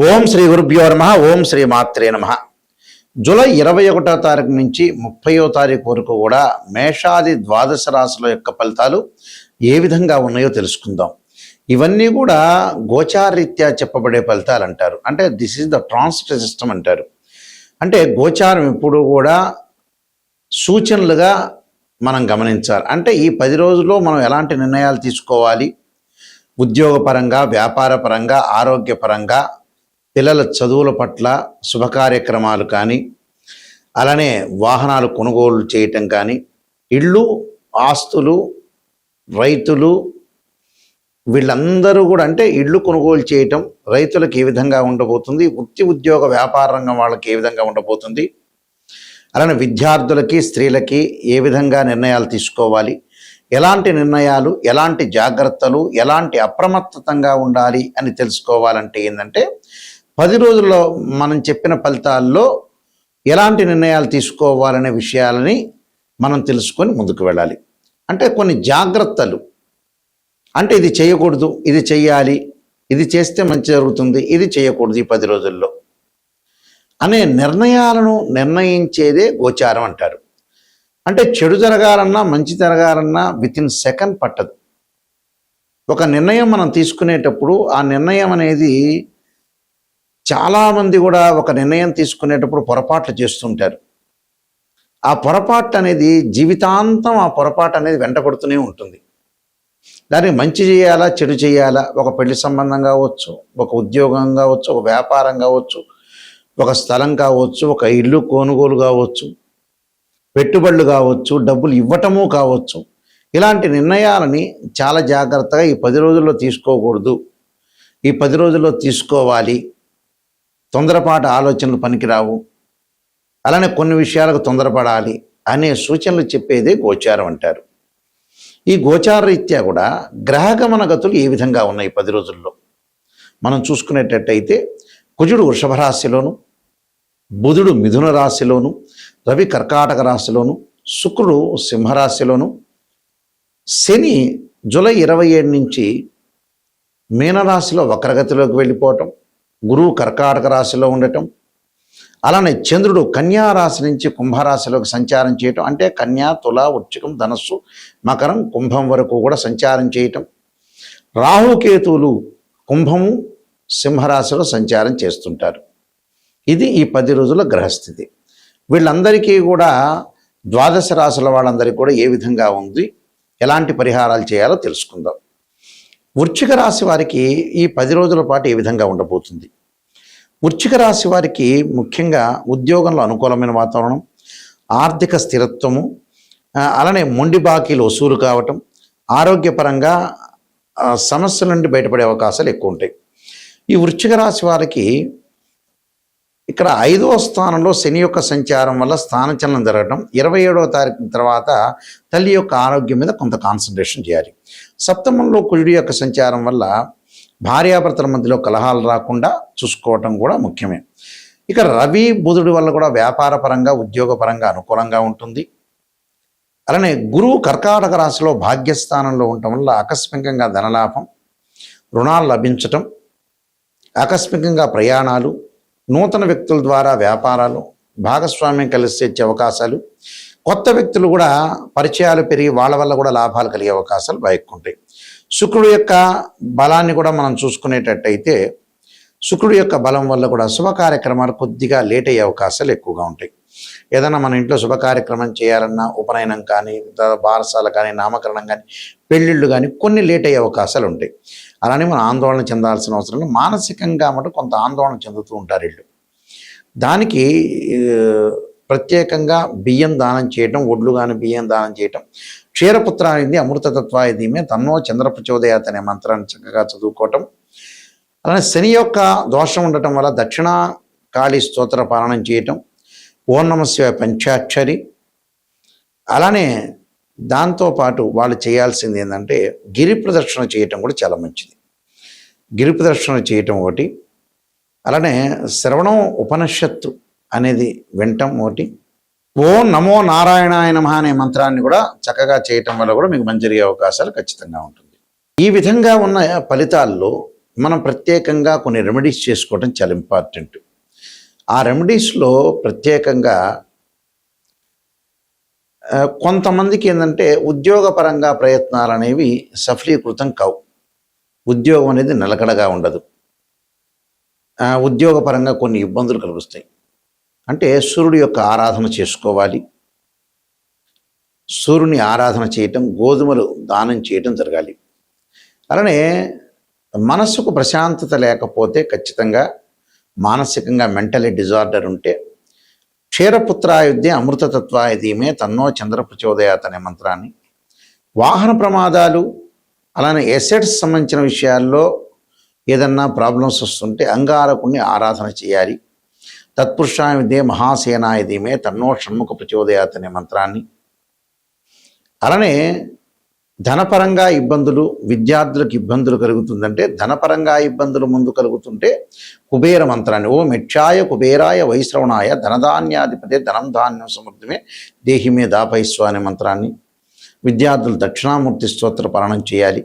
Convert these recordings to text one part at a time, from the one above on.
ఓం శ్రీ గురుభ్యో నమః. ఓం శ్రీ మాత్రే నమః. జూలై 21వ తారీఖు నుంచి 30వ తారీఖు వరకు కూడా మేషాది ద్వాదశ రాశుల యొక్క ఫలితాలు ఏ విధంగా ఉన్నాయో తెలుసుకుందాం. ఇవన్నీ కూడా గోచారరీత్యా చెప్పబడే ఫలితాలు అంటారు. అంటే this is the transit system అంటారు. అంటే గోచారం ఎప్పుడు కూడా సూచనలుగా మనం గమనించాలి. అంటే ఈ 10 రోజుల్లో మనం ఎలాంటి నిర్ణయాలు తీసుకోవాలి, ఉద్యోగపరంగా, వ్యాపారపరంగా, ఆరోగ్యపరంగా, పిల్లల చదువుల పట్ల, శుభ కార్యక్రమాలు కానీ, అలానే వాహనాలు కొనుగోలు చేయటం కానీ, ఇళ్ళు, ఆస్తులు, రైతులు వీళ్ళందరూ కూడా అంటే ఇళ్ళు కొనుగోలు చేయటం రైతులకు ఏ విధంగా ఉండబోతుంది, వృత్తి ఉద్యోగ వ్యాపార రంగం వాళ్ళకి ఏ విధంగా ఉండబోతుంది, అలానే విద్యార్థులకి, స్త్రీలకి ఏ విధంగా నిర్ణయాలు తీసుకోవాలి, ఎలాంటి నిర్ణయాలు, ఎలాంటి జాగ్రత్తలు, ఎలాంటి అప్రమత్తతంగా ఉండాలి అని తెలుసుకోవాలంటే ఏంటంటే 10 రోజుల్లో మనం చెప్పిన ఫలితాల్లో ఎలాంటి నిర్ణయాలు తీసుకోవాలనే విషయాలని మనం తెలుసుకొని ముందుకు వెళ్ళాలి. అంటే కొన్ని జాగ్రత్తలు, అంటే ఇది చేయకూడదు, ఇది చెయ్యాలి, ఇది చేస్తే మంచి జరుగుతుంది, ఇది చేయకూడదు ఈ 10 రోజుల్లో అనే నిర్ణయాలను నిర్ణయించేదే గోచారం అంటారు. అంటే చెడు జరగాలన్నా, మంచి జరగాలన్నా వితిన్ సెకండ్ పట్టదు. ఒక నిర్ణయం మనం తీసుకునేటప్పుడు ఆ నిర్ణయం అనేది చాలామంది కూడా ఒక నిర్ణయం తీసుకునేటప్పుడు పొరపాట్లు చేస్తుంటారు. ఆ పొరపాటు అనేది జీవితాంతం ఆ పొరపాటు అనేది వెంటబడుతూనే ఉంటుంది. దానికి మంచి చేయాలా, చెడు చేయాలా, ఒక పెళ్లి సంబంధం కావచ్చు, ఒక ఉద్యోగం కావచ్చు, ఒక వ్యాపారం కావచ్చు, ఒక స్థలం కావచ్చు, ఒక ఇల్లు కొనుగోలు కావచ్చు, పెట్టుబడులు కావచ్చు, డబ్బులు ఇవ్వటము కావచ్చు. ఇలాంటి నిర్ణయాలని చాలా జాగ్రత్తగా ఈ 10 రోజుల్లో తీసుకోకూడదు, ఈ 10 రోజుల్లో తీసుకోవాలి. తొందరపాటు ఆలోచనలు పనికిరావు, అలానే కొన్ని విషయాలకు తొందరపడాలి అనే సూచనలు చెప్పేదే గోచారం అంటారు. ఈ గోచార రీత్యా కూడా గ్రహగమన గతులు ఏ విధంగా ఉన్నాయి 10 రోజుల్లో మనం చూసుకునేటట్టయితే కుజుడు వృషభ రాశిలోను, బుధుడు మిథున రాశిలోను, రవి కర్కాటక రాశిలోను, శుక్రుడు సింహరాశిలోను, శని జూలై 27 నుంచి మీనరాశిలో వక్రగతిలోకి వెళ్ళిపోవటం, గురువు కర్కాటక రాశిలో ఉండటం, అలానే చంద్రుడు కన్యా రాశి నుంచి కుంభరాశిలోకి సంచారం చేయటం, అంటే కన్యా, తుల, వృశ్చికం, ధనస్సు, మకరం, కుంభం వరకు కూడా సంచారం చేయటం, రాహుకేతువులు కుంభము, సింహరాశిలో సంచారం చేస్తుంటారు. ఇది ఈ 10 రోజుల గ్రహస్థితి. వీళ్ళందరికీ కూడా ద్వాదశ రాశుల వాళ్ళందరికీ కూడా ఏ విధంగా ఉంది, ఎలాంటి పరిహారాలు చేయాలో తెలుసుకుందాం. వృశ్చిక రాశి వారికి ఈ 10 రోజుల పాటు ఏ విధంగా ఉండబోతుంది. వృశ్చిక రాశి వారికి ముఖ్యంగా ఉద్యోగంలో అనుకూలమైన వాతావరణం, ఆర్థిక స్థిరత్వము, అలానే మొండి బాకీలు వసూలు కావటం, ఆరోగ్యపరంగా సమస్యల నుండి బయటపడే అవకాశాలు ఎక్కువ ఉంటాయి. ఈ వృశ్చిక రాశి వారికి ఇక్కడ 5వ స్థానంలో శని యొక్క సంచారం వల్ల స్థానచలనం జరగడం, 27వ తారీఖు తర్వాత తల్లి యొక్క ఆరోగ్యం మీద కొంత కాన్సన్ట్రేషన్ చేయాలి. సప్తమంలో కుజుడి యొక్క సంచారం వల్ల భార్యాభర్తల మధ్యలో కలహాలు రాకుండా చూసుకోవటం కూడా ముఖ్యమే. ఇక రవి బుధుడి వల్ల కూడా వ్యాపార పరంగా, ఉద్యోగపరంగా అనుకూలంగా ఉంటుంది. అలానే గురువు కర్కాటక రాశిలో భాగ్యస్థానంలో ఉండటం వల్ల ఆకస్మికంగా ధనలాభం, రుణాలు లభించటం, ఆకస్మికంగా ప్రయాణాలు, నూతన వ్యక్తుల ద్వారా వ్యాపారాలు, భాగస్వామ్యం కలిసి వచ్చే అవకాశాలు, కొత్త వ్యక్తులు కూడా పరిచయాలు పెరిగి వాళ్ళ వల్ల కూడా లాభాలు కలిగే అవకాశాలు బాగా ఎక్కువ ఉంటాయి. శుక్రుడు యొక్క బలాన్ని కూడా మనం చూసుకునేటట్టయితే శుక్రుడు యొక్క బలం వల్ల కూడా శుభ కార్యక్రమాలు కొద్దిగా లేట్ అయ్యే అవకాశాలు ఎక్కువగా ఉంటాయి. ఏదైనా మన ఇంట్లో శుభ కార్యక్రమం చేయాలన్నా, ఉపనయనం కానీ, బారసాల కానీ, నామకరణం కానీ, పెళ్ళిళ్ళు కానీ కొన్ని లేట్ అయ్యే అవకాశాలు ఉంటాయి. అలానే మనం ఆందోళన చెందాల్సిన అవసరం లేదు. మానసికంగా మటు కొంత ఆందోళన చెందుతూ ఉంటారు వీళ్ళు. దానికి ప్రత్యేకంగా బియ్యం దానం చేయటం, ఒడ్లు కానీ బియ్యం దానం చేయటం, క్షీరపుత్రానిది అమృతతత్వాయ ధీమే తన్నో చంద్ర ప్రచోదయాత్ అనే మంత్రాన్ని చక్కగా చదువుకోవటం, అలానే శని యొక్క దోషం ఉండటం వల్ల దక్షిణా కాళీ స్తోత్ర పాలనం చేయటం, ఓం నమః శివాయ పంచాక్షరి, అలానే దాంతోపాటు వాళ్ళు చేయాల్సింది ఏంటంటే గిరి ప్రదక్షిణ చేయటం కూడా చాలా మంచిది. గిరి ప్రదక్షిణ చేయటం ఒకటి, అలానే శ్రవణం ఉపనిషత్తు అనేది వినటం ఒకటి, ఓం నమో నారాయణాయ నమః అనే మంత్రాన్ని కూడా చక్కగా చేయటం వల్ల కూడా మీకు మంచి జరిగే అవకాశాలు ఖచ్చితంగా ఉంటుంది. ఈ విధంగా ఉన్న ఫలితాల్లో మనం ప్రత్యేకంగా కొన్ని రెమెడీస్ చేసుకోవడం చాలా ఇంపార్టెంట్. ఆ రెమెడీస్లో ప్రత్యేకంగా కొంతమందికి ఏంటంటే ఉద్యోగపరంగా ప్రయత్నాలు అనేవి సఫలీకృతం కావు. ఉద్యోగం అనేది నిలకడగా ఉండదు. ఉద్యోగపరంగా కొన్ని ఇబ్బందులు కలుగుతాయి. అంటే సూర్యుడి యొక్క ఆరాధన చేసుకోవాలి. సూర్యుని ఆరాధన చేయటం, గోధుమలు దానం చేయటం జరగాలి. అలానే మనస్సుకు ప్రశాంతత లేకపోతే ఖచ్చితంగా మానసికంగా మెంటలీ డిజార్డర్ ఉంటే క్షీరపుత్రాయుధ్య అమృతతత్వాయ ధీమే తన్నో చంద్ర ప్రచోదయాత్ అనే మంత్రాన్ని, వాహన ప్రమాదాలు అలానే ఎసెట్స్ సంబంధించిన విషయాల్లో ఏదన్నా ప్రాబ్లమ్స్ వస్తుంటే అంగారకుణ్ణి ఆరాధన చేయాలి. తత్పురుషాయ విద్యే మహాసేనాయ ధీమే తన్నో షణ్ముఖ ప్రచోదయాత్ అనే మంత్రాన్ని, అలానే ధనపరంగా ఇబ్బందులు, విద్యార్థులకు ఇబ్బందులు కలుగుతుందంటే ధనపరంగా ఇబ్బందులు ముందు కలుగుతుంటే కుబేర మంత్రాన్ని, ఓ మెక్షాయ కుబేరాయ వైశ్రవణాయ ధనధాన్యాధిపతే ధనం ధాన్యం సమృద్ధమే దేహిమే దాపైస్వ అనే మంత్రాన్ని, విద్యార్థులు దక్షిణామూర్తి స్తోత్ర పారాయణం చేయాలి.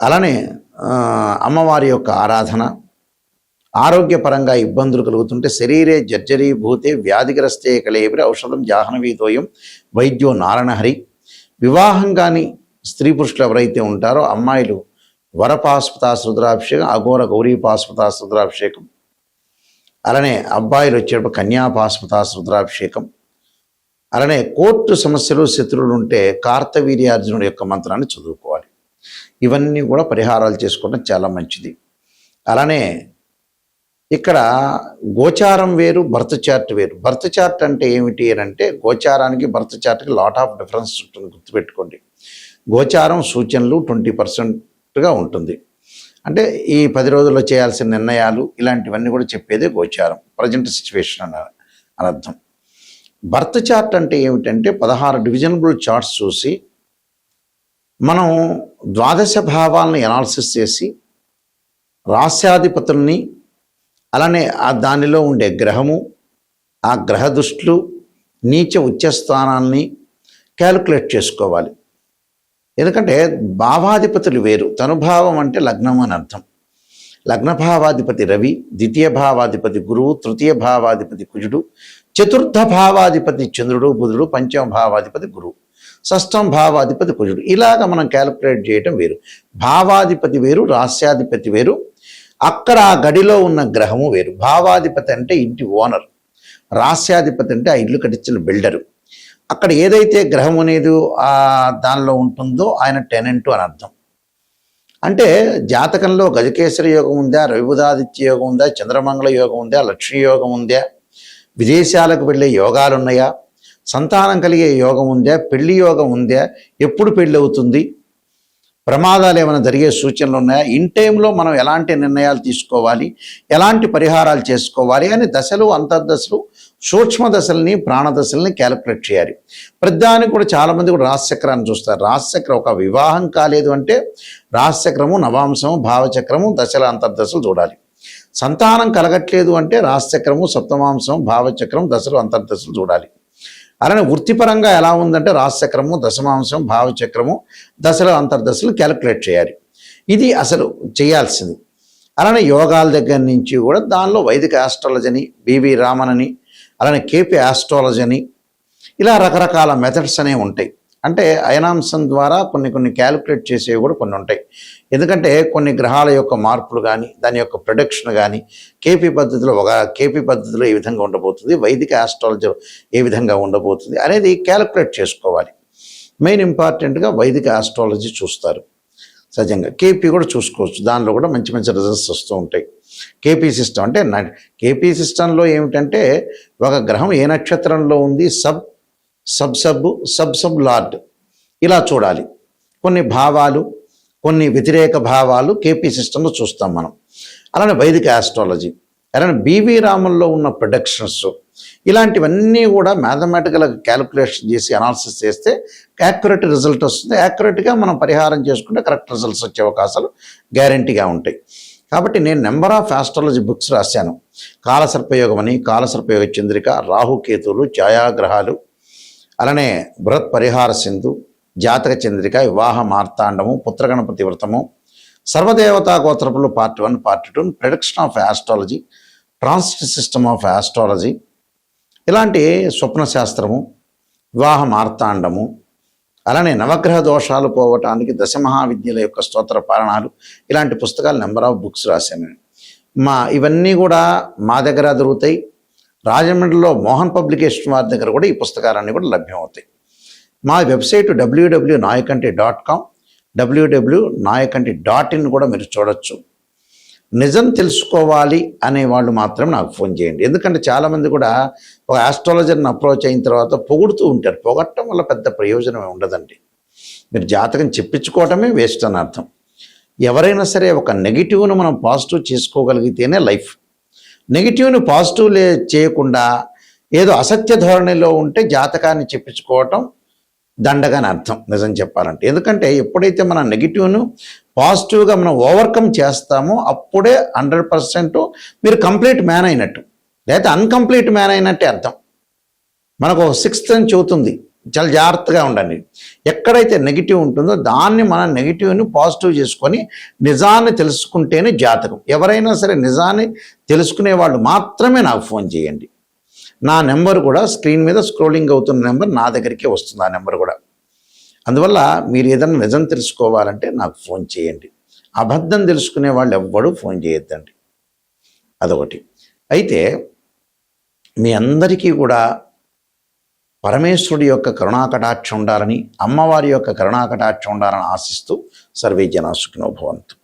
అలానే అమ్మవారి యొక్క ఆరాధన, ఆరోగ్యపరంగా ఇబ్బందులు కలుగుతుంటే శరీరే జర్జరీభూతే వ్యాధిగ్రస్తే కళేవిరి ఔషధం జాహ్నవీతోయం వైద్యో నారాయణహరి. వివాహం కానీ స్త్రీ పురుషులు ఎవరైతే ఉంటారో అమ్మాయిలు వరపాస్పతాస్ రుద్రాభిషేకం, అఘోర గౌరీపాస్పతాస్ రుద్రాభిషేకం, అలానే అబ్బాయిలు వచ్చేటప్పుడు కన్యాపాస్పతాస్ రుద్రాభిషేకం, అలానే కోర్టు సమస్యలు శత్రువులు ఉంటే కార్తవీర్యార్జునుడి యొక్క మంత్రాన్ని చదువుకోవాలి. ఇవన్నీ కూడా పరిహారాలు చేసుకోవడం చాలా మంచిది. అలానే ఇక్కడ గోచారం వేరు, బర్త్ చార్ట్ వేరు. బర్త్ చార్ట్ అంటే ఏమిటి అని అంటే గోచారానికి బర్త్ చార్ట్కి లాట్ ఆఫ్ డిఫరెన్స్ ఉంటుంది, గుర్తుపెట్టుకోండి. గోచారం సూచనలు 20%గా ఉంటుంది. అంటే ఈ 10 రోజుల్లో చేయాల్సిన నిర్ణయాలు ఇలాంటివన్నీ కూడా చెప్పేదే గోచారం, ప్రజెంట్ సిచ్యువేషన్ అని అర్థం. బర్త్ చార్ట్ అంటే ఏమిటంటే 16 డివిజనబుల్ చార్ట్స్ చూసి మనం ద్వాదశ భావాలను ఎనాలిసిస్ చేసి రాస్యాధిపతుల్ని, అలానే దానిలో ఉండే గ్రహము, ఆ గ్రహ దృష్టులు, నీచ ఉచ్చస్థానాల్ని క్యాలిక్యులేట్ చేసుకోవాలి. ఎందుకంటే భావాధిపతులు వేరు. తనుభావం అంటే లగ్నం అని అర్థం. లగ్నభావాధిపతి రవి, ద్వితీయ భావాధిపతి గురువు, తృతీయ భావాధిపతి కుజుడు, చతుర్థ భావాధిపతి చంద్రుడు బుధుడు, పంచమ భావాధిపతి గురువు, షష్టం భావాధిపతి కుజుడు. ఇలాగ మనం క్యాలిక్యులేట్ చేయటం వేరు. భావాధిపతి వేరు, రాస్యాధిపతి వేరు, అక్కడ ఆ గడిలో ఉన్న గ్రహము వేరు. భావాధిపతి అంటే ఇంటి ఓనర్, రాస్యాధిపతి అంటే ఆ ఇల్లు కట్టించిన బిల్డరు. అక్కడ ఏదైతే గ్రహం అనేది దానిలో ఉంటుందో ఆయన టెనెంటు అని అర్థం. అంటే జాతకంలో గజకేసరి యోగం ఉందా, రవిబుధాదిత్య యోగం ఉందా, చంద్రమంగళ యోగం ఉందా, లక్ష్మీ యోగం ఉందా, విదేశాలకు వెళ్ళే యోగాలు ఉన్నాయా, సంతానం కలిగే యోగం ఉందా, పెళ్లి యోగం ఉందా, ఎప్పుడు పెళ్ళి అవుతుంది, ప్రమాదాలు ఏమైనా జరిగే సూచనలు ఉన్నాయా, ఇన్ టైంలో మనం ఎలాంటి నిర్ణయాలు తీసుకోవాలి, ఎలాంటి పరిహారాలు చేసుకోవాలి అని దశలు, అంతర్దశలు, సూక్ష్మ దశల్ని, ప్రాణదశల్ని క్యాలిక్యులేట్ చేయాలి. ప్రతిదానికి కూడా చాలామంది కూడా రాశిచక్రాన్ని చూస్తారు. రాశిచక్రం ఒక వివాహం కాలేదు అంటే రాశిచక్రము, నవాంశము, భావచక్రము, దశల అంతర్దశలు చూడాలి. సంతానం కలగట్లేదు అంటే రాశిచక్రము, సప్తమాంశం, భావచక్రం, దశలు అంతర్దశలు చూడాలి. అలానే వృత్తిపరంగా ఎలా ఉందంటే రాశిచక్రము, దశమాంశం, భావచక్రము, దశలు అంతర్దశలు క్యాలిక్యులేట్ చేయాలి. ఇది అసలు చేయాల్సింది. అలానే యోగాల దగ్గర నుంచి కూడా దానిలో వైదిక ఆస్ట్రాలజీ అని, బివి రామన్ అని, అలానే కేపీ ఆస్ట్రాలజీ అని, ఇలా రకరకాల మెథడ్స్ అనేవి ఉంటాయి. అంటే అయనాంశం ద్వారా కొన్ని క్యాలిక్యులేట్ చేసేవి కూడా కొన్ని ఉంటాయి. ఎందుకంటే కొన్ని గ్రహాల యొక్క మార్పులు కానీ, దాని యొక్క ప్రొడక్షన్ కానీ కేపీ పద్ధతిలో ఏ విధంగా ఉండబోతుంది, వైదిక ఆస్ట్రాలజీలో ఏ విధంగా ఉండబోతుంది అనేది క్యాలిక్యులేట్ చేసుకోవాలి. మెయిన్ ఇంపార్టెంట్గా వైదిక ఆస్ట్రాలజీ చూస్తారు. సహజంగా కేపీ కూడా చూసుకోవచ్చు. దానిలో కూడా మంచి రిజల్ట్స్ వస్తూ ఉంటాయి. కేపీ సిస్టమ్ అంటే కేపీ సిస్టంలో ఏమిటంటే ఒక గ్రహం ఏ నక్షత్రంలో ఉంది, సబ్ లార్డ్ ఇలా చూడాలి. కొన్ని భావాలు, కొన్ని వ్యతిరేక భావాలు కేపీ సిస్టంలో చూస్తాం మనం. అలానే వైదిక ఆస్ట్రాలజీ, అలానే బివి రామన్లో ఉన్న ప్రొడక్షన్స్, ఇలాంటివన్నీ కూడా మ్యాథమెటికల్ క్యాలిక్యులేషన్ చేసి అనాలిసిస్ చేస్తే యాక్యురేట్ రిజల్ట్ వస్తుంది. యాక్యురేట్గా మనం పరిహారం చేసుకుంటే కరెక్ట్ రిజల్ట్స్ వచ్చే అవకాశాలు గ్యారంటీగా ఉంటాయి. కాబట్టి నేను నెంబర్ ఆఫ్ ఆస్ట్రాలజీ బుక్స్ రాశాను. కాలసర్పయోగం అని, కాలసర్పయోగ చంద్రిక, రాహుకేతువులు, ఛాయాగ్రహాలు, అలానే బృహత్ పరిహార సింధు, జాతక చంద్రిక, వివాహ మార్తాండము, పుత్రగణపతి వ్రతము, సర్వదేవతా గోత్రపులు part 1, part 2, prediction of astrology, transit system of astrology, ఇలాంటి స్వప్న శాస్త్రము, వివాహ మార్తాండము, అలానే నవగ్రహ దోషాలు పోవటానికి దశమహావిద్యల యొక్క స్తోత్ర పారణాలు, ఇలాంటి పుస్తకాలు నెంబర్ ఆఫ్ బుక్స్ రాశాను. ఇవన్నీ కూడా మా దగ్గర దొరుకుతాయి. రాజమండ్రిలో మోహన్ పబ్లికేషన్ వారి దగ్గర కూడా ఈ పుస్తకాలన్నీ కూడా లభ్యమవుతాయి. మా వెబ్సైట్ www.nayakanti.com, www.nayakanti.in కూడా మీరు చూడొచ్చు. నిజం తెలుసుకోవాలి అనేవాళ్ళు మాత్రం నాకు ఫోన్ చేయండి. ఎందుకంటే చాలామంది కూడా ఒక ఆస్ట్రాలజర్ని అప్రోచ్ అయిన తర్వాత పొగుడుతూ ఉంటారు. పొగట్టడం వల్ల పెద్ద ప్రయోజనం ఉండదండి. మీరు జాతకం చెప్పించుకోవటమే వేస్ట్ అని అర్థం. ఎవరైనా సరే ఒక నెగిటివ్ను మనం పాజిటివ్ చేసుకోగలిగితేనే లైఫ్. నెగిటివ్ని పాజిటివ్ చేయకుండా ఏదో అసత్య ధోరణిలో ఉంటే జాతకాన్ని చెప్పించుకోవటం దండగాని అర్థం నిజం చెప్పాలంటే. ఎందుకంటే ఎప్పుడైతే మన నెగిటివ్ను పాజిటివ్గా మనం ఓవర్కమ్ చేస్తామో అప్పుడే 100% మీరు కంప్లీట్ మ్యాన్ అయినట్టు, లేకపోతే అన్కంప్లీట్ మ్యాన్ అయినట్టే అర్థం. మనకు ఒక 6th అని చెబుతుంది, చాలా జాగ్రత్తగా ఉండండి. ఎక్కడైతే నెగిటివ్ ఉంటుందో దాన్ని మన నెగిటివ్ని పాజిటివ్ చేసుకొని నిజాన్ని తెలుసుకుంటేనే జాతకం. ఎవరైనా సరే నిజాన్ని తెలుసుకునే వాళ్ళు మాత్రమే నాకు ఫోన్ చేయండి. నా నెంబర్ కూడా స్క్రీన్ మీద స్క్రోలింగ్ అవుతున్న నెంబర్ నా దగ్గరికే వస్తుంది, ఆ నెంబర్ కూడా. అందువల్ల మీరు ఏదైనా నిజం తెలుసుకోవాలంటే నాకు ఫోన్ చేయండి. అబద్ధం తెలుసుకునే వాళ్ళు ఎవ్వడూ ఫోన్ చేయొద్దండి. అదొకటి. అయితే మీ అందరికీ కూడా పరమేశ్వరుడి యొక్క కరుణాకటాక్షం ఉండాలని, అమ్మవారి యొక్క కరుణాకటాక్షం ఉండాలని ఆశిస్తూ సర్వే జనా సుఖినో భవంతు.